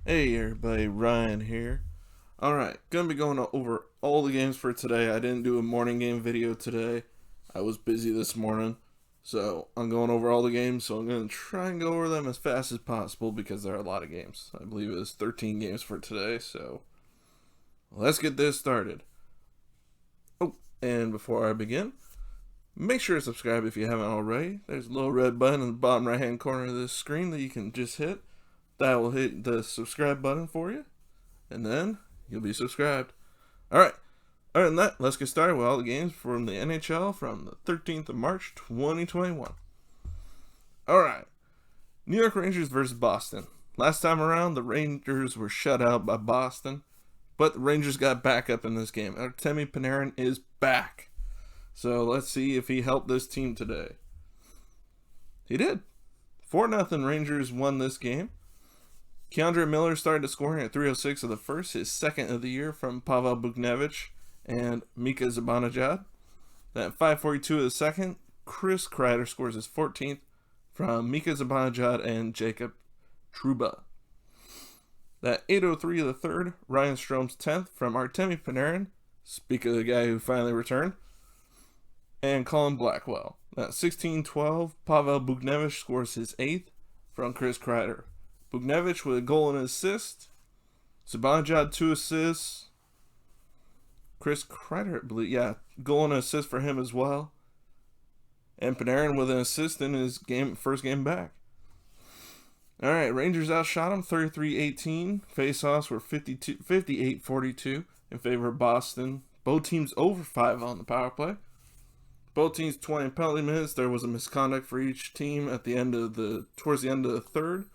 Hey everybody, Ryan here. Alright, gonna be going over all the games for today. I didn't do a morning game video today. I was busy this morning. So I'm going over all the games, so I'm gonna try and go over them as fast as possible because there are a lot of games. I believe it was 13 games for today, so let's get this started. Oh, and before I begin, make sure to subscribe if you haven't already. There's a little red button in the bottom right hand corner of this screen that you can just hit. That will hit the subscribe button for you, and then you'll be subscribed. Alright, other than that, let's get started with all the games from the NHL from the 13th of March, 2021. Alright, New York Rangers versus Boston. Last time around, the Rangers were shut out by Boston, but the Rangers got back up in this game. Artemi Panarin is back. So let's see if he helped this team today. He did. 4-0 Rangers won this game. Keandre Miller started scoring at 3:06 of the first, his second of the year from Pavel Buchnevich and Mika Zibanejad. Then at 5:42 of the second, Chris Kreider scores his 14th from Mika Zibanejad and Jacob Trouba. At 8:03 of the third, Ryan Strome's 10th from Artemi Panarin, speak of the guy who finally returned, and Colin Blackwell. At 16:12, Pavel Buchnevich scores his 8th from Chris Kreider. Buchnevich with a goal and an assist. Zibanejad 2 assists. Chris Kreider, I believe, goal and an assist for him as well. And Panarin with an assist in his first game back. Alright, Rangers outshot him 33-18. Faceoffs were 58-42 in favor of Boston. Both teams over 5 on the power play. Both teams 20 penalty minutes. There was a misconduct for each team towards the end of the third.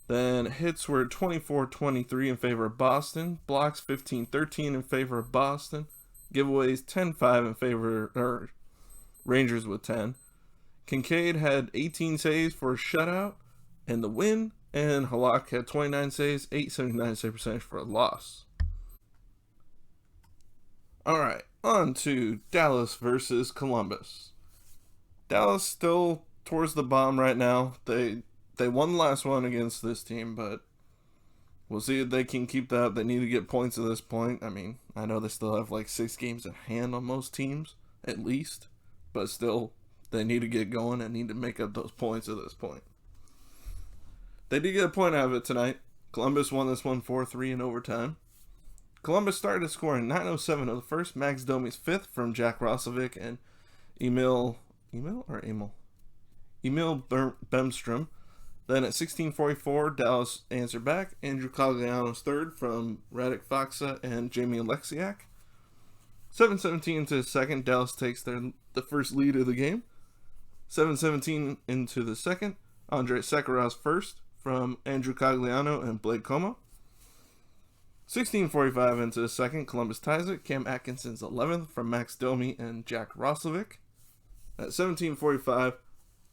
Then hits were 24-23 in favor of Boston. Blocks 15-13 in favor of Boston. Giveaways 10-5 in favor of Rangers with 10. Kincaid had 18 saves for a shutout and the win. And Halak had 29 saves, 879 save percentage for a loss. Alright, on to Dallas versus Columbus. Dallas still towards the bottom right now. They won the last one against this team, but we'll see if they can keep that. They need to get points at this point. I mean, I know they still have like 6 games in hand on most teams, at least. But still, they need to get going and need to make up those points at this point. They did get a point out of it tonight. Columbus won this one 4-3 in overtime. Columbus started scoring 9:07 of the first. Max Domi's 5th from Jack Roslovic and Emil Bemstrom. Then at 16:44, Dallas answered back. Andrew Cogliano's 3rd from Radek Faksa and Jamie Alexiak. 7:17 into the second, Dallas takes the first lead of the game. 7:17 into the second, Andrei Sakarov's 1st from Andrew Cogliano and Blake Como. 16:45 into the second, Columbus ties it. Cam Atkinson's 11th from Max Domi and Jack Roslovic. At 17:45,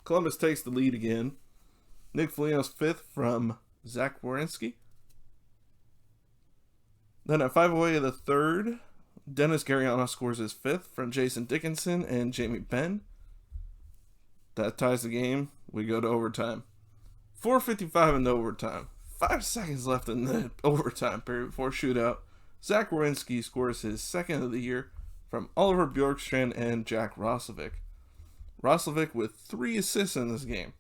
Columbus takes the lead again. Nick Foligno's 5th from Zach Werenski. Then at 5:08 of the third, Dennis Gariano scores his 5th from Jason Dickinson and Jamie Benn. That ties the game. We go to overtime. 4:55 into overtime. 5 seconds left in the overtime period before shootout. Zach Werenski scores his 2nd of the year from Oliver Bjorkstrand and Jack Roslovic. Roslovic with 3 assists in this game.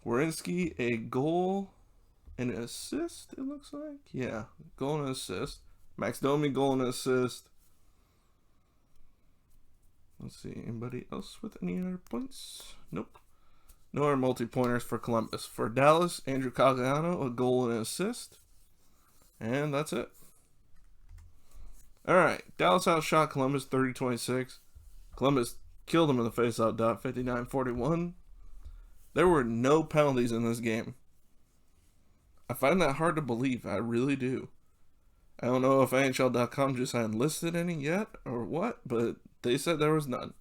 Werenski, a goal and an assist, it looks like. Yeah, goal and an assist. Max Domi, goal and an assist. Let's see, anybody else with any other points? Nope. No other multi-pointers for Columbus. For Dallas, Andrew Cogliano, a goal and an assist. And that's it. Alright, Dallas outshot Columbus 30-26. Columbus killed them in the faceout dot 59-41. There were no penalties in this game. I find that hard to believe. I really do. I don't know if NHL.com just hadn't listed any yet or what, but they said there was none.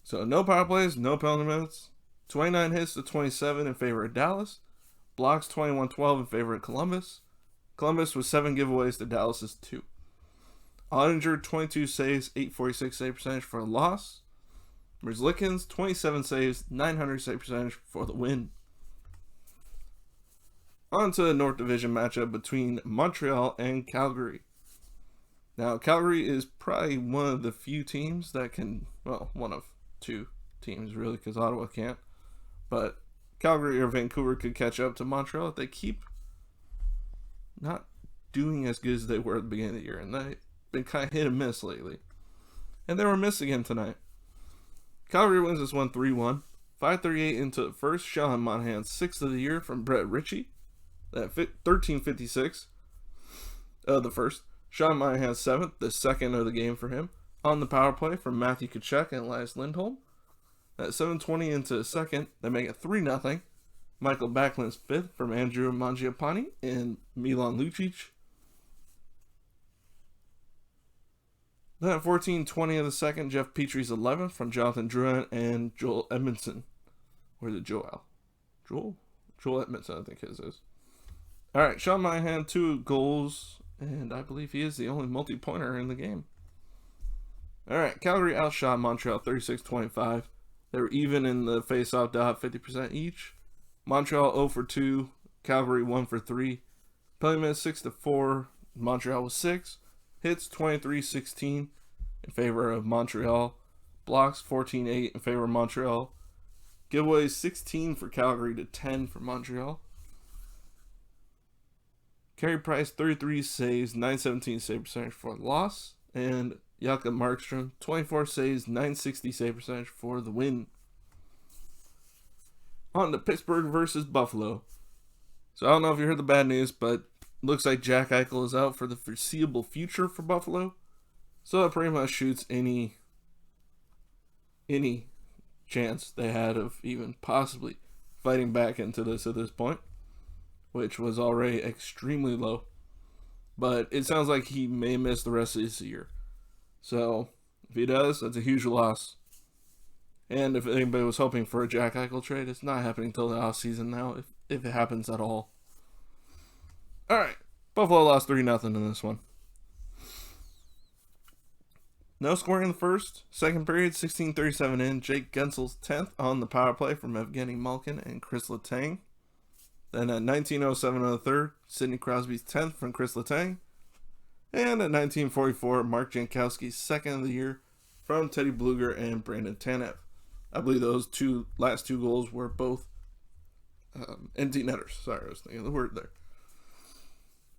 So no power plays, no penalty minutes. 29 hits to 27 in favor of Dallas. Blocks 21-12 in favor of Columbus. Columbus with 7 giveaways to Dallas's 2. Ottinger 22 saves, 846 save percentage for a loss. Merzlikins, 27 saves, 900 save percentage for the win. On to the North Division matchup between Montreal and Calgary. Now, Calgary is probably one of the few teams that can, well, one of two teams really, because Ottawa can't. But Calgary or Vancouver could catch up to Montreal if they keep not doing as good as they were at the beginning of the year. And they've been kind of hit and miss lately. And they were missed again tonight. Calgary wins this one 3-1. 5:38 into the first. Sean Monahan's 6th of the year from Brett Ritchie. That 13:56 of the first. Sean Monahan's 7th, the second of the game for him. On the power play from Matthew Tkachuk and Elias Lindholm. At 7:20 into the second, they make it 3-0. Michael Backlund's 5th from Andrew Mangiapane and Milan Lucic. Then at 14:20 of the second, Jeff Petry's 11th from Jonathan Drouin and Joel Edmondson. Where's it, Joel? Joel Edmondson, I think his is. All right, Sean Monahan, 2 goals, and I believe he is the only multi-pointer in the game. All right, Calgary outshot Montreal 36-25. They were even in the face-off dot, 50% each. Montreal 0 for 2, Calgary 1 for 3. Penalty minutes 6-4, Montreal was 6. Hits 23-16 in favor of Montreal. Blocks 14-8 in favor of Montreal. Giveaways 16 for Calgary to 10 for Montreal. Carey Price 33 saves, 917 save percentage for the loss. And Jakob Markstrom 24 saves, 960 save percentage for the win. On to Pittsburgh versus Buffalo. So I don't know if you heard the bad news, but looks like Jack Eichel is out for the foreseeable future for Buffalo. So that pretty much shoots any chance they had of even possibly fighting back into this at this point, which was already extremely low. But it sounds like he may miss the rest of this year. So if he does, that's a huge loss. And if anybody was hoping for a Jack Eichel trade, it's not happening until the offseason now, if it happens at all. All right, Buffalo lost 3-0 in this one. No scoring in the first. Second period, 16:37 in. Jake Gensel's 10th on the power play from Evgeny Malkin and Chris Letang. Then at 19:07 of the third, Sidney Crosby's 10th from Chris Letang. And at 19:44, Mark Jankowski's 2nd of the year from Teddy Bluger and Brandon Tanev. I believe those last two goals were both empty netters. Sorry, I was thinking of the word there.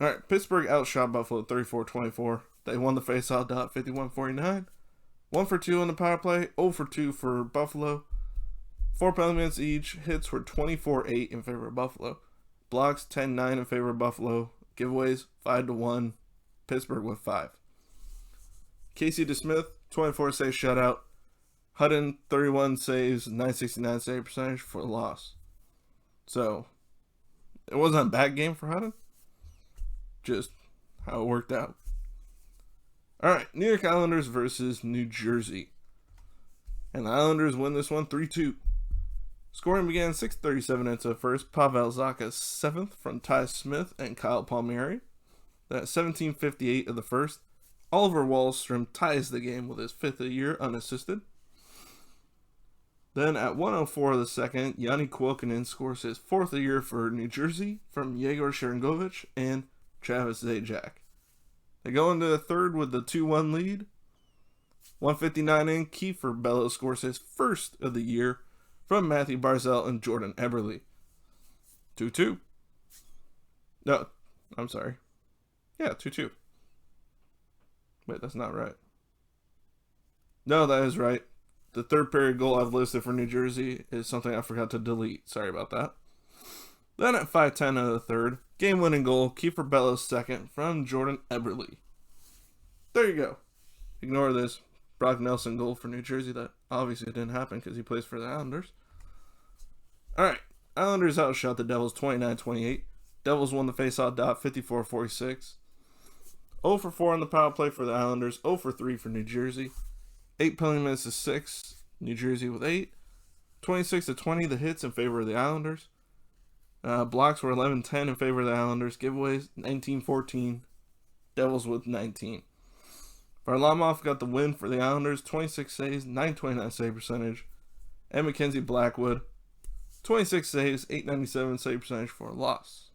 All right, Pittsburgh outshot Buffalo 34-24. They won the faceoff dot 51-49. 1 for 2 on the power play, 0 for 2 for Buffalo. 4 penalty minutes each. Hits were 24-8 in favor of Buffalo. Blocks 10-9 in favor of Buffalo. Giveaways 5-1. Pittsburgh with 5. Casey DeSmith, 24 save shutout. Hutton, 31 saves, 969 save percentage for the loss. So, it wasn't a bad game for Hutton. Just how it worked out. All right, New York Islanders versus New Jersey. And the Islanders win this one 3-2. Scoring began 6:37 into the first. Pavel Zacha's 7th from Ty Smith and Kyle Palmieri. Then at 17:58 of the first, Oliver Wahlstrom ties the game with his 5th of the year unassisted. Then at 1:04 of the second, Yanni Kuokkanen scores his 4th of the year for New Jersey from Yegor Sharangovich and Travis Zajac. They go into the third with the 2-1 lead. 1:59 in, Kiefer Bellows scores his 1st of the year from Matthew Barzal and Jordan Eberle. 2-2. No, I'm sorry. Yeah, 2-2. Wait, that's not right. No, that is right. The third period goal I've listed for New Jersey is something I forgot to delete. Sorry about that. Then at 5:10 of the third, game-winning goal, Kiefer Bellows 2nd from Jordan Eberle. There you go. Ignore this Brock Nelson goal for New Jersey that obviously didn't happen because he plays for the Islanders. All right, Islanders outshot the Devils 29-28. Devils won the faceoff dot 54-46. 0 for 4 on the power play for the Islanders, 0 for 3 for New Jersey. 8 penalty minutes to 6, New Jersey with 8. 26-20, the hits in favor of the Islanders. Blocks were 11-10 in favor of the Islanders. Giveaways 19-14. Devils with 19. Varlamov got the win for the Islanders. 26 saves, 929 save percentage. And Mackenzie Blackwood, 26 saves, 897 save percentage for a loss.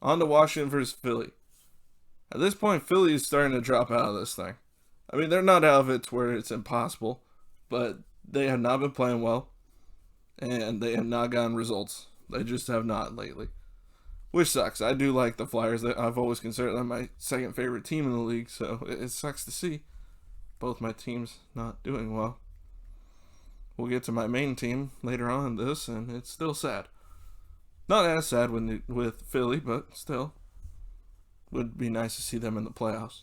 On to Washington versus Philly. At this point, Philly is starting to drop out of this thing. I mean, they're not out of it to where it's impossible, but they have not been playing well, and they have not gotten results. They just have not lately, which sucks. I do like the Flyers. I've always considered them my second favorite team in the league, so it sucks to see both my teams not doing well. We'll get to my main team later on in this, and it's still sad. Not as sad with Philly, but still. Would be nice to see them in the playoffs.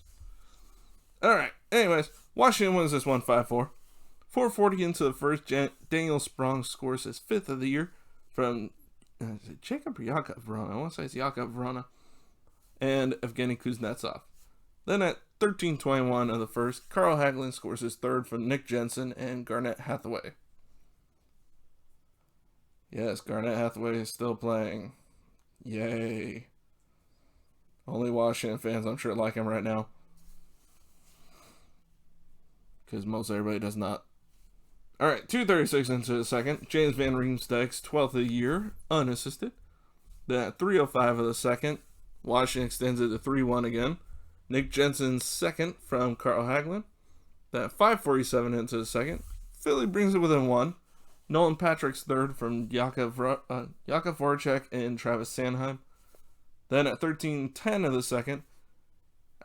Alright, anyways, Washington wins this one 5-4. 4:40 into the first, Daniel Sprong scores his 5th of the year from Jacob or Yakov Vrana. I want to say it's Yakov Vrana. And Evgeny Kuznetsov. Then at 13:21 of the first, Carl Hagelin scores his 3rd from Nick Jensen and Garnett Hathaway. Yes, Garnett Hathaway is still playing. Yay. Only Washington fans, I'm sure, like him right now. Because most everybody does not. Alright, 2:36 into the second. James Van Riemsdyk's 12th of the year, unassisted. Then at 3:05 of the second, Washington extends it to 3-1 again. Nick Jensen's 2nd from Carl Hagelin. Then at 5:47 into the second, Philly brings it within 1. Nolan Patrick's 3rd from Jakub Voracek and Travis Sanheim. Then at 13:10 of the second,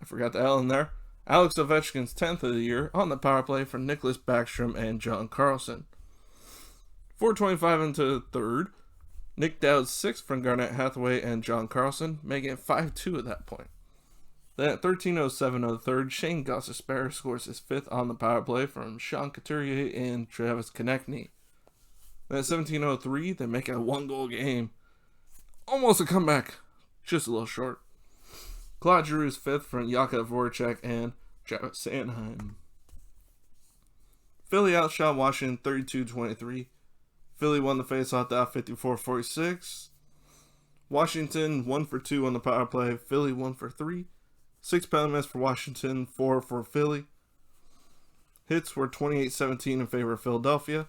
I forgot the L in there, Alex Ovechkin's 10th of the year on the power play from Nicholas Backstrom and John Carlson. 4:25 into the third, Nick Dowd's 6th from Garnett Hathaway and John Carlson, making it 5-2 at that point. Then at 13:07 of the third, Shane Gostisbehere scores his 5th on the power play from Sean Couturier and Travis Konechny. Then at 17:03, they make it a 1-goal game. Almost a comeback. Just a little short. Claude Giroux's 5th from Jakub Voracek and Travis Sanheim. Philly outshot Washington 32-23. Philly won the faceoff off 54-46. Washington 1 for 2 on the power play. Philly 1 for 3. 6 penalty minutes for Washington, 4 for Philly. Hits were 28-17 in favor of Philadelphia.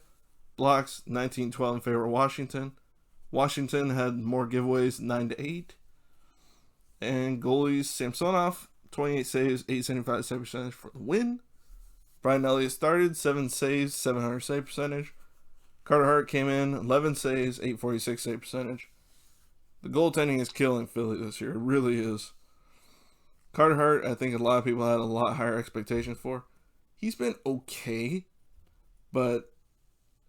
Blocks 19-12 in favor of Washington. Washington had more giveaways, 9-8. And goalies, Samsonov, 28 saves, 875 save percentage for the win. Brian Elliott started, 7 saves, 700 save percentage. Carter Hart came in, 11 saves, 846 save percentage. The goaltending is killing Philly this year. It really is. Carter Hart, I think a lot of people had a lot higher expectations for. He's been okay, but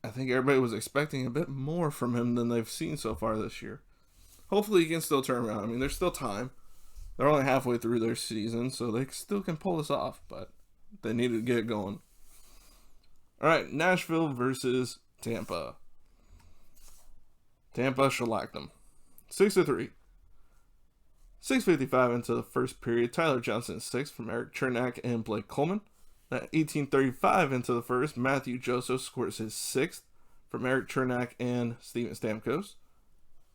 I think everybody was expecting a bit more from him than they've seen so far this year. Hopefully he can still turn around. I mean, there's still time. They're only halfway through their season, so they still can pull this off, but they need to get going. All right, Nashville versus Tampa. Tampa shellacked them. 6-3. 6:55 into the first period, Tyler Johnson 6th from Eric Chernak and Blake Coleman. At 18:35 into the first, Matthew Joseph scores his 6th from Eric Chernak and Steven Stamkos.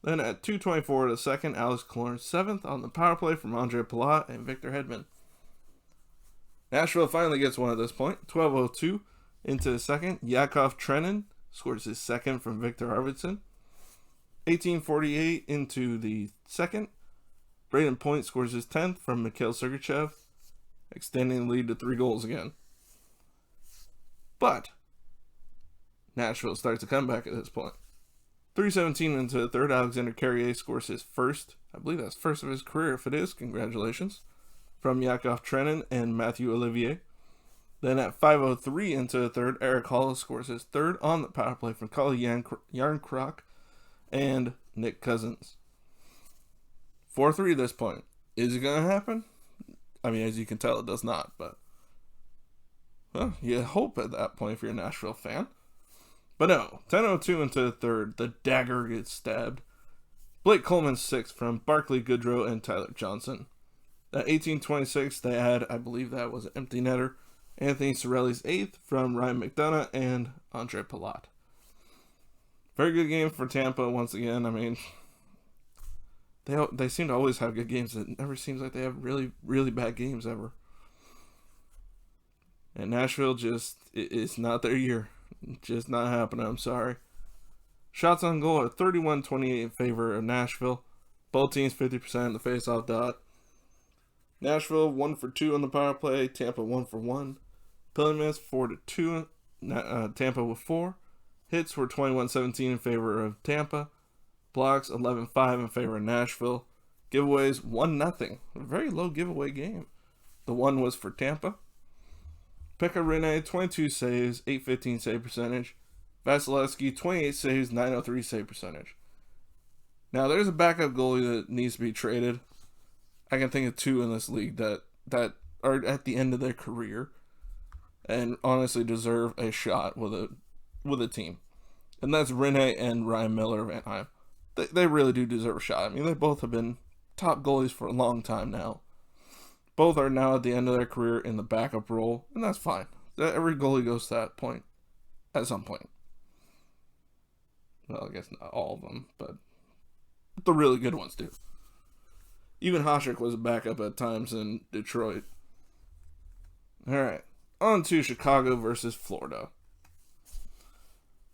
Then at 2:24 of the second, Alex Killorn 7th on the power play from Andre Palat and Victor Hedman. Nashville finally gets one at this point. 12:02 into the second, Yakov Trenin scores his 2nd from Victor Arvidsson. 18:48 into the second, Braden Point scores his 10th from Mikhail Sergachev, extending the lead to 3 goals again. But Nashville starts a comeback at this point. 3:17 into the third, Alexander Carrier scores his 1st, I believe that's 1st of his career. If it is, congratulations, from Yakov Trenin and Matthew Olivier. Then at 5:03 into the third, Eric Hall scores his 3rd on the power play from Kalle Järnkrok and Nick Cousins. 4-3 at this point. Is it going to happen? I mean, as you can tell, it does not, but well, you hope at that point if you're a Nashville fan. But no, 10:02 into the third, the dagger gets stabbed. Blake Coleman's 6th from Barclay Goodrow and Tyler Johnson. At 18:26, they had, I believe that was an empty netter, Anthony Cirelli's 8th from Ryan McDonough and Andre Palat. Very good game for Tampa once again. I mean, they seem to always have good games. It never seems like they have really, really bad games ever. And Nashville it's not their year. Just not happening, I'm sorry. Shots on goal at 31-28 in favor of Nashville. Both teams 50% in the faceoff dot. Nashville 1 for 2 on the power play. Tampa 1 for 1. Penalty minutes 4-2. Tampa with 4. Hits were 21-17 in favor of Tampa. Blocks 11-5 in favor of Nashville. Giveaways 1-0. A very low giveaway game. The one was for Tampa. Pekka Rinne 22 saves, 815 save percentage. Vasilevsky 28 saves, 903 save percentage. Now there's a backup goalie that needs to be traded. I can think of 2 in this league that are at the end of their career and honestly deserve a shot with a team. And that's Rinne and Ryan Miller of Anaheim. They really do deserve a shot. I mean, they both have been top goalies for a long time now. Both are now at the end of their career in the backup role, and that's fine. Every goalie goes to that point at some point. Well, I guess not all of them, but the really good ones do. Even Hasek was a backup at times in Detroit. All right, on to Chicago versus Florida.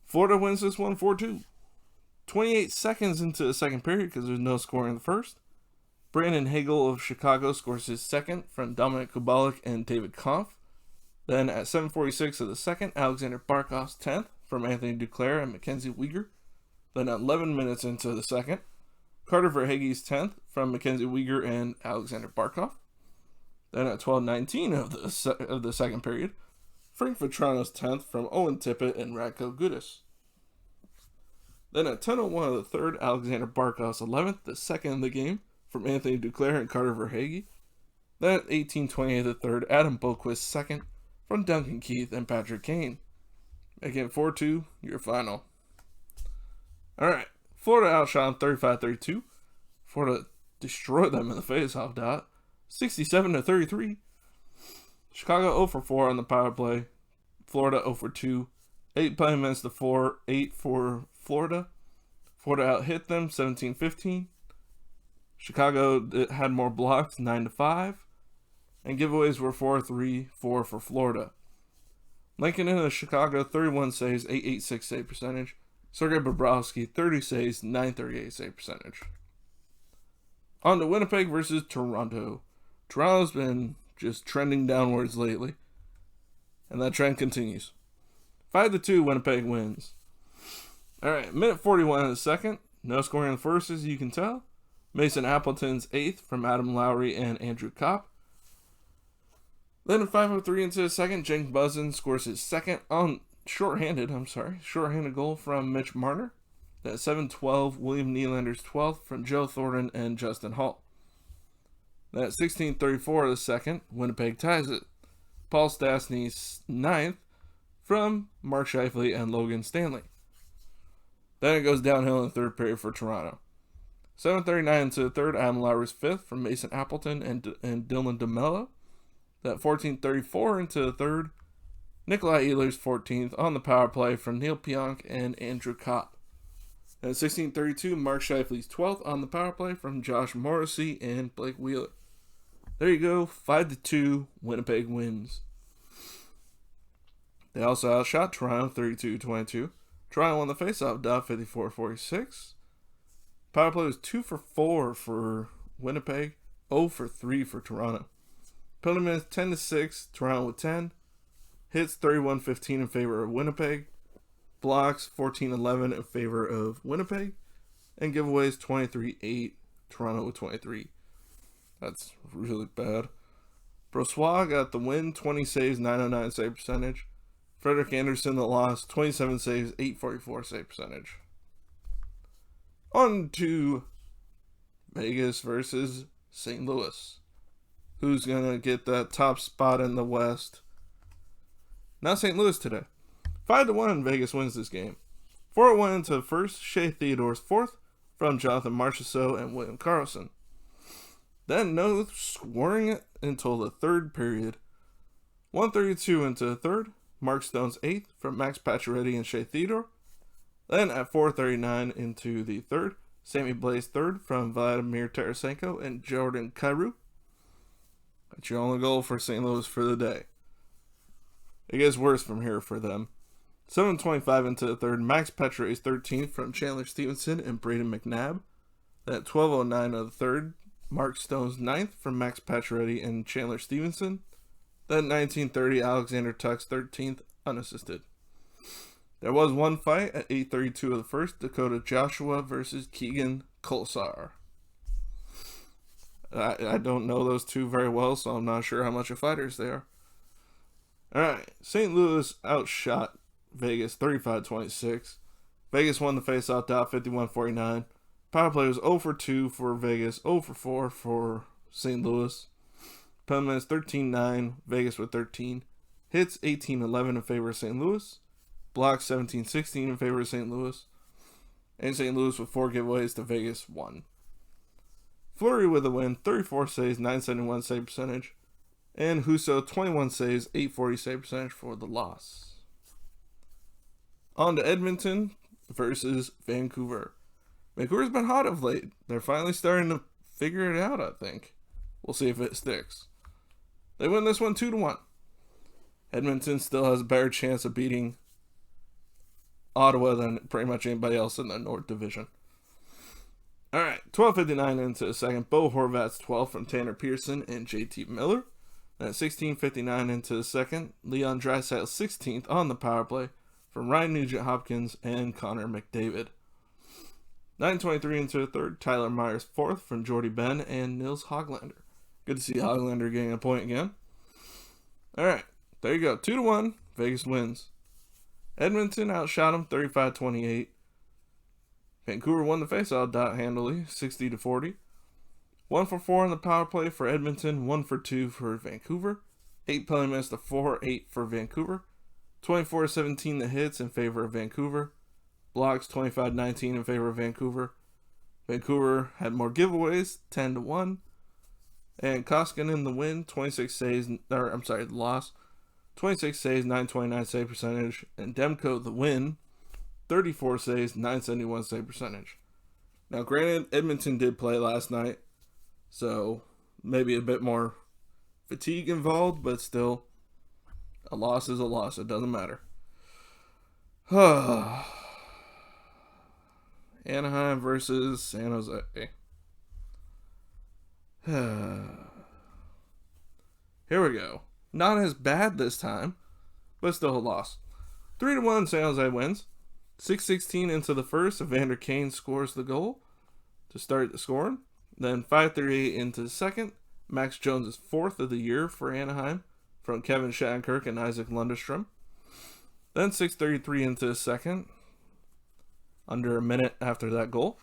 Florida wins this one 4-2. 28 seconds into the second period because there's no scoring in the first. Brandon Hagel of Chicago scores his second from Dominik Kubalik and David Kampf. Then at 7:46 of the second, Alexander Barkov's 10th from Anthony Duclair and Mackenzie Weegar. Then at 11 minutes into the second, Carter Verhaeghe's 10th from Mackenzie Weegar and Alexander Barkov. Then at 12:19 of the second period, Frank Vatrano's 10th from Owen Tippett and Radko Gudas. Then at 10:01 of the third, Alexander Barkov's 11th, the second in the game, from Anthony Duclair and Carter Verhaeghe. Then at 18:28 of the third, Adam Boqvist's second, from Duncan Keith and Patrick Kane. Making it 4-2, your final. Alright, Florida outshot 35-32. Florida destroyed them in the faceoff dot, 67-33. Chicago 0 for 4 on the power play. Florida 0 for 2. 8 play minutes to 4, 8 for Florida. Florida out-hit them 17-15. Chicago had more blocks, 9-5. And giveaways were 4-3, 4 for Florida. Lincoln into Chicago, 31 saves, 886 save percentage. Sergei Bobrovsky, 30 saves, 938 save percentage. On to Winnipeg versus Toronto. Toronto's been just trending downwards lately, and that trend continues. 5-2, Winnipeg wins. Alright, minute 41 in the second. No scoring in the first, as you can tell. Mason Appleton's 8th from Adam Lowry and Andrew Kopp. Then at 5:03 into the second, Jake Muzzin scores his second shorthanded goal from Mitch Marner. Then at 7:12, William Nylander's 12th from Joe Thornton and Justin Hall. Then at 16:34 of the second, Winnipeg ties it. Paul Stastny's 9th from Mark Scheifele and Logan Stanley. Then it goes downhill in the third period for Toronto. 7:39 into the third, Adam Lowry's 5th from Mason Appleton and Dylan DeMello. That 14:34 into the third, Nikolai Ehlers 14th on the power play from Neil Pionk and Andrew Kopp. At 16:32, Mark Scheifele's 12th on the power play from Josh Morrissey and Blake Wheeler. There you go, 5-2, Winnipeg wins. They also outshot Toronto 32-22. Toronto won the faceoff dot 54-46. Power play was 2 for 4 for Winnipeg, 0 for 3 for Toronto. Penalty minutes 10-6, Toronto with 10. Hits 31-15 in favor of Winnipeg. Blocks 14-11 in favor of Winnipeg. And giveaways 23-8, Toronto with 23. That's really bad. Brossoit got the win, 20 saves, 909 save percentage. Frederik Andersen the loss, 27 saves, 844 save percentage. On to Vegas versus St. Louis. Who's going to get that top spot in the West? Not St. Louis today. 5-1, Vegas wins this game. 4-1 into the first, Shea Theodore's 4th from Jonathan Marchessault and William Karlsson. Then no scoring until the third period. 1:32 into the third, Mark Stone's 8th from Max Pacioretty and Shea Theodore. Then at 4:39 into the third, Sammy Blais 3rd from Vladimir Tarasenko and Jordan Kyrou. That's your only goal for St. Louis for the day. It gets worse from here for them. 7:25 into the third, Max Pacioretty's 13th from Chandler Stevenson and Braden McNabb. At 12:09 of the third, Mark Stone's ninth from Max Pacioretty and Chandler Stevenson. Then 19:30, Alexander Tuch's 13th, unassisted. There was one fight at 8:32 of the first, Dakota Joshua versus Keegan Kolesar. I don't know those two very well, so I'm not sure how much of fighters they are. Alright, St. Louis outshot Vegas 35-26. Vegas won the face-off dot 51-49. Power play was 0 for 2 for Vegas, 0 for 4 for St. Louis. Penalty minutes 13-9, Vegas with 13. Hits 18-11 in favor of St. Louis. Blocks 17-16 in favor of St. Louis. And St. Louis with 4 giveaways to Vegas 1. Fleury with a win, 34 saves, 971 save percentage. And Husso, 21 saves, 840 save percentage for the loss. On to Edmonton versus Vancouver. Vancouver's been hot of late. They're finally starting to figure it out, I think. We'll see if it sticks. They win this one 2-1. Edmonton still has a better chance of beating Ottawa than pretty much anybody else in the North Division. Alright, 12:59 into the second. Bo Horvat's 12 from Tanner Pearson and JT Miller. Then at 16:59 into the second, Leon Draisaitl's 16th on the power play from Ryan Nugent-Hopkins and Connor McDavid. 9:23 into the third, Tyler Myers 4th from Jordy Ben and Nils Hoglander. Good to see Hoglander getting a point again. Alright, there you go. 2-1, Vegas wins. Edmonton outshot them 35-28. Vancouver won the faceoff dot handily, 60-40. 1 for 4 on the power play for Edmonton, 1 for 2 for Vancouver. 8 penalty minutes to 4-8 for Vancouver. 24-17 the hits in favor of Vancouver. Blocks 25-19 in favor of Vancouver. Vancouver had more giveaways, 10-1. And Koskinen the win, 26 saves, the loss. 26 saves, 929 save percentage. And Demko the win, 34 saves, 971 save percentage. Now, granted, Edmonton did play last night, so maybe a bit more fatigue involved, but still, a loss is a loss. It doesn't matter. Anaheim versus San Jose. Here we go. Not as bad this time, but still a loss. 3-1 San Jose wins. 6:16 into the first, Evander Kane scores the goal to start the scoring. Then 5:38 into the second, Max Jones is 4th of the year for Anaheim from Kevin Shattenkirk and Isaac Lundestrom. Then 6:33 into the second, under a minute after that goal,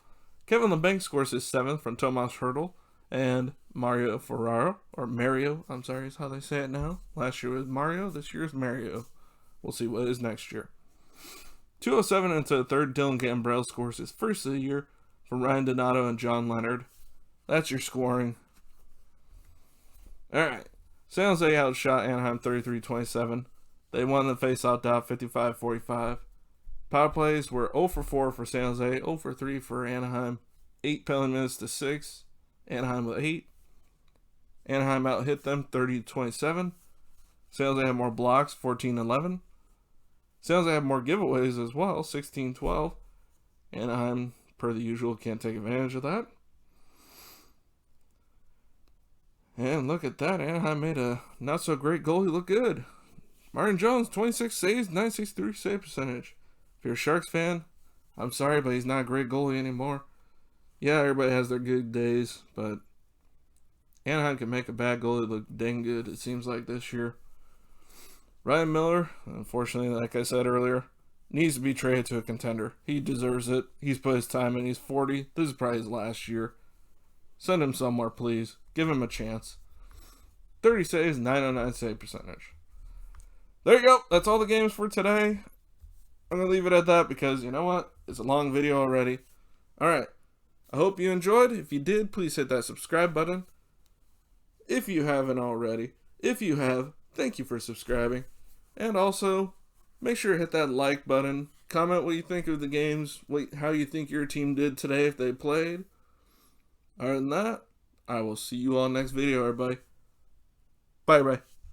Kevin LeBanc scores his 7th from Tomas Hertl and Mario Ferraro, or Mario, I'm sorry, is how they say it now. Last year was Mario, this year is Mario. We'll see what it is next year. 2:07 into the third, Dylan Gambrell scores his 1st of the year from Ryan Donato and John Leonard. That's your scoring. Alright, San Jose outshot Anaheim 33-27. They won the faceoff dot 55-45. Power plays were 0 for 4 for San Jose, 0 for 3 for Anaheim. 8 penalty minutes to 6. Anaheim with 8. Anaheim out-hit them 30-27. San Jose had more blocks, 14-11. San Jose had more giveaways as well, 16-12. Anaheim, per the usual, can't take advantage of that. And look at that, Anaheim made a not-so-great goal. He looked good. Martin Jones, 26 saves, 963 save percentage. If you're a Sharks fan, I'm sorry, but he's not a great goalie anymore. Yeah, everybody has their good days, but Anaheim can make a bad goalie look dang good, it seems like, this year. Ryan Miller, unfortunately, like I said earlier, needs to be traded to a contender. He deserves it. He's put his time in. He's 40. This is probably his last year. Send him somewhere, please. Give him a chance. 30 saves, 909 save percentage. There you go. That's all the games for today. I'm going to leave it at that because, you know what? It's a long video already. Alright. I hope you enjoyed. If you did, please hit that subscribe button. If you haven't already. If you have, thank you for subscribing. And also, make sure to hit that like button. Comment what you think of the games. How you think your team did today if they played. Other than that, I will see you all next video, everybody. Bye-bye.